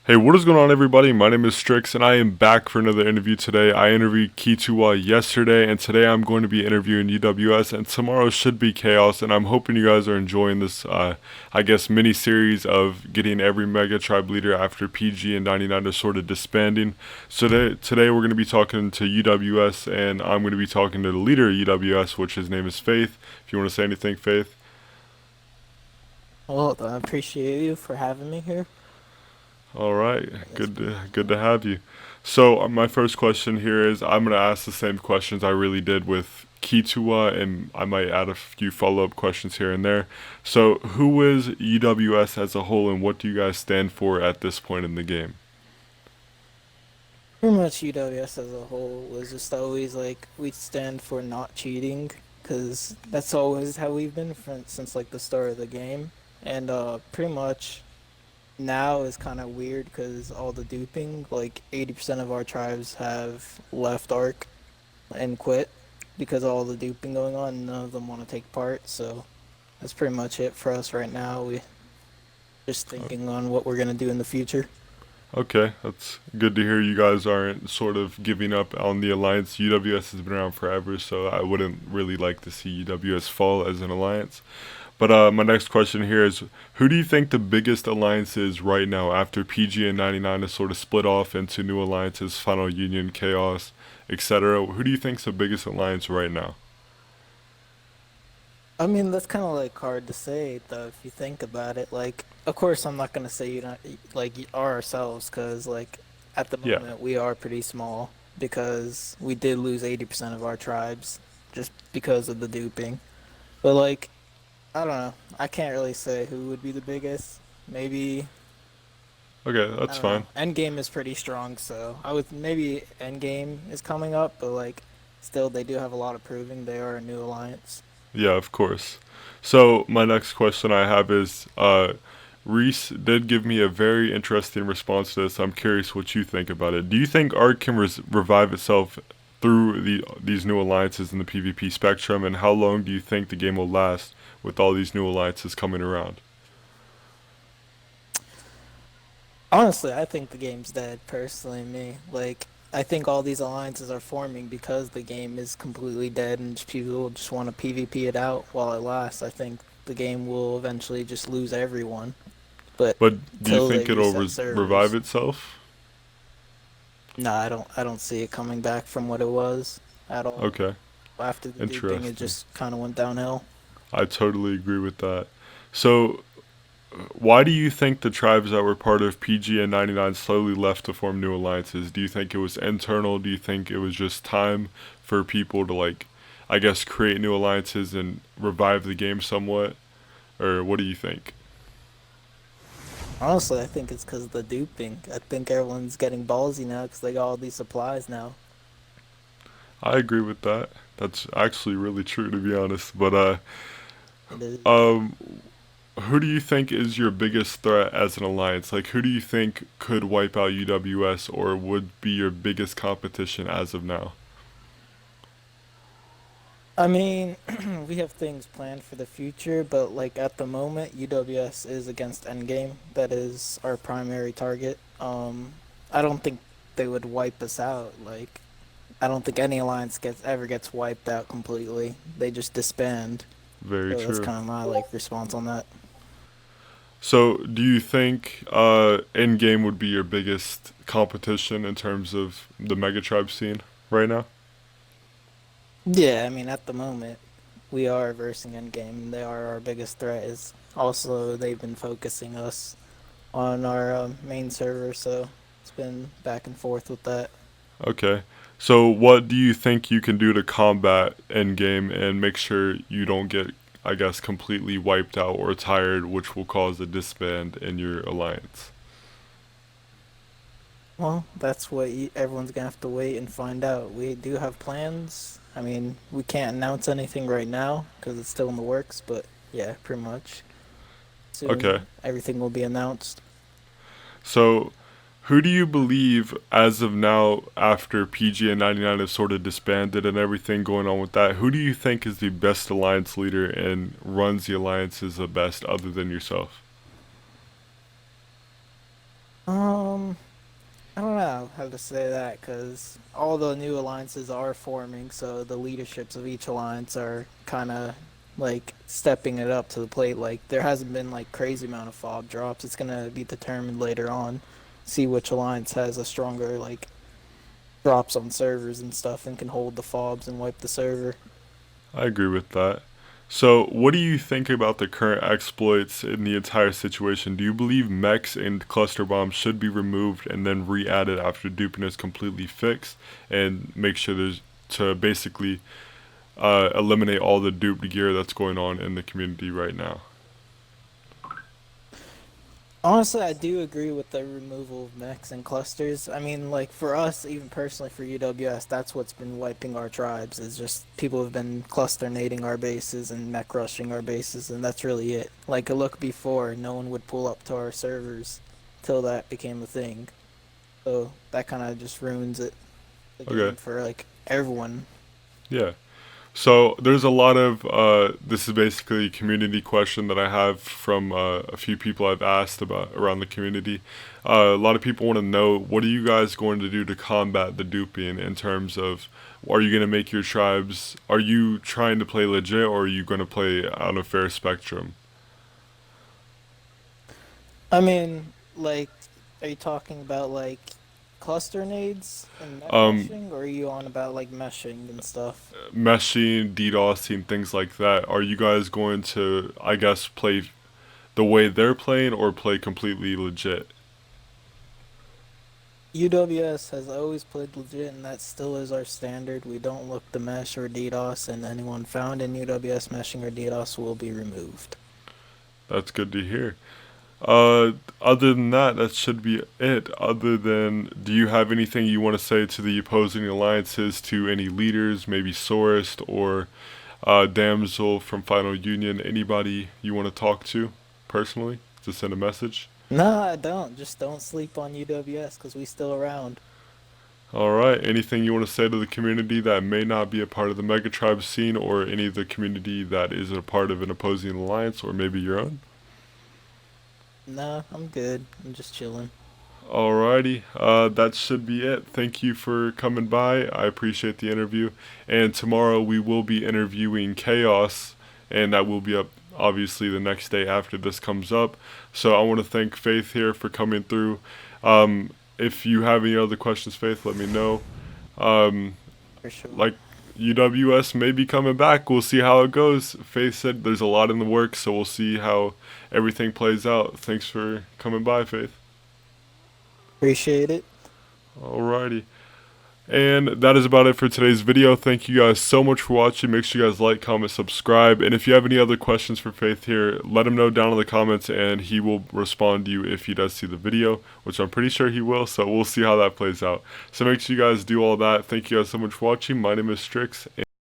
Hey, what is going on, everybody? My name is Strix, and I am back for another interview today. I interviewed Kitua yesterday, and today I'm going to be interviewing UWS, and tomorrow should be Chaos, and I'm hoping you guys are enjoying this, mini series of getting every Mega Tribe leader after PG and 99 are sort of disbanding. So today we're going to be talking to UWS, and I'm going to be talking to the leader of UWS, which his name is Faith. If you want to say anything, Faith. Well, I appreciate you for having me here. All right, It's good to have you. So my first question here is I'm gonna ask the same questions I really did with Kitua, and I might add a few follow-up questions here and there. So who is UWS as a whole, and what do you guys stand for at this point in the game? pretty much UWS as a whole was just always like we stand for not cheating because that's always how we've been since like the start of the game. And pretty much now is kind of weird because all the duping, like 80% of our tribes have left Arc and quit because of all the duping going on. None of them want to take part, so that's pretty much it for us right now. We just thinking on what we're gonna do in the future. Okay, that's good to hear. You guys aren't sort of giving up on the alliance. UWS has been around forever, so I wouldn't really like to see UWS fall as an alliance. But my next question here is, who do you think the biggest alliance is right now after PG and 99 is sort of split off into new alliances, Final Union, Chaos, etc.? Who do you think's the biggest alliance right now? I mean, that's kind of like hard to say though if you think about it. Like, of course, I'm not gonna say you not like you are ourselves because like at the Yeah. moment we are pretty small because we did lose 80% of our tribes just because of the duping. But like, I don't know. I can't really say who would be the biggest. Maybe Okay, I that's don't know. fine. Endgame is pretty strong, so I would maybe Endgame is coming up, but like still they do have a lot of proving. They are a new alliance. Yeah, of course. So my next question I have is, Reese did give me a very interesting response to this. I'm curious what you think about it. Do you think art can revive itself through these new alliances in the PvP spectrum, and how long do you think the game will last with all these new alliances coming around? Honestly, I think the game's dead, personally, me. Like, I think all these alliances are forming because the game is completely dead and people just want to PvP it out while it lasts. I think the game will eventually just lose everyone, but But do you till they think it'll reset revive servers, itself? no, I don't see it coming back from what it was at all. Okay, After the duping, it interesting. just kind of went downhill. I totally agree with that. So, why do you think the tribes that were part of PG and 99 slowly left to form new alliances? Do you think it was internal? Do you think it was just time for people to, like, I guess, create new alliances and revive the game somewhat? Or what do you think? Honestly, I think it's because of the duping. I think everyone's getting ballsy now because they got all these supplies now. I agree with that. That's actually really true, to be honest. But It is. um, who do you think is your biggest threat as an alliance? Like, who do you think could wipe out UWS or would be your biggest competition as of now? I mean, we have things planned for the future, but like at the moment, UWS is against Endgame. That is our primary target. I don't think they would wipe us out. Like, I don't think any alliance gets wiped out completely. They just disband. Very So that's true. kind of my like response on that. So, do you think Endgame would be your biggest competition in terms of the Mega Tribe scene right now? Yeah, I mean, at the moment, we are versing Endgame. They are our biggest threat. Is also they've been focusing us on our main server, so it's been back and forth with that. Okay. So, what do you think you can do to combat Endgame and make sure you don't get, I guess, completely wiped out or tired, which will cause a disband in your alliance? Well, that's what everyone's gonna have to wait and find out. We do have plans. I mean, we can't announce anything right now because it's still in the works, but yeah, pretty much. Okay. Soon everything will be announced. So, who do you believe, as of now, after PG and 99 have sort of disbanded and everything going on with that, who do you think is the best alliance leader and runs the alliances the best other than yourself? Um, I don't know how to say that because all the new alliances are forming, so the leaderships of each alliance are kind of like stepping it up to the plate. Like there hasn't been like crazy amount of fob drops. It's gonna be determined later on. See which alliance has a stronger like drops on servers and stuff and can hold the fobs and wipe the server. I agree with that. So, what do you think about the current exploits in the entire situation? Do you believe mechs and cluster bombs should be removed and then re-added after duping is completely fixed, and make sure there's to basically eliminate all the duped gear that's going on in the community right now? Honestly, I do agree with the removal of mechs and clusters. I mean, like for us, even personally for UWS, that's what's been wiping our tribes. Is just people have been cluster nading our bases and mech rushing our bases, and that's really it. Like a look before, no one would pull up to our servers till that became a thing. So that kind of just ruins it, the Okay. game for like everyone. Yeah. So there's a lot of this is basically a community question that I have from a few people I've asked about around the community. A lot of people want to know, what are you guys going to do to combat the duping in terms of, are you going to make your tribes, are you trying to play legit, or are you going to play on a fair spectrum? I mean, like, are you talking about like cluster nades and mech Um, rushing, or are you on about like meshing and stuff? Meshing, DDoSing, things like that. Are you guys going to, I guess, play the way they're playing or play completely legit? UWS has always played legit, and that still is our standard. We don't look to mesh or DDoS, and anyone found in UWS meshing or DDoS will be removed. That's good to hear. Other than that, that should be it. Other than, do you have anything you want to say to the opposing alliances, to any leaders, maybe Sorest or Damsel from Final Union? Anybody you want to talk to personally to send a message? No, I don't. Just don't sleep on UWS because we still around. All right. Anything you want to say to the community that may not be a part of the Mega Tribe scene, or any of the community that is a part of an opposing alliance, or maybe your own? No, I'm good. I'm just chilling. Alrighty, that should be it. Thank you for coming by. I appreciate the interview. And tomorrow we will be interviewing Chaos, and that will be up obviously the next day after this comes up. So I want to thank Faith here for coming through. If you have any other questions, Faith, let me know. Um, For sure. like UWS may be coming back. We'll see how it goes. Faith said there's a lot in the works, so we'll see how everything plays out. Thanks for coming by, Faith. Appreciate it. Alrighty. And that is about it for today's video. Thank you guys so much for watching. Make sure you guys like, comment, subscribe. And if you have any other questions for Faith here, let him know down in the comments and he will respond to you if he does see the video, which I'm pretty sure he will. So we'll see how that plays out. So make sure you guys do all that. Thank you guys so much for watching. My name is Strix.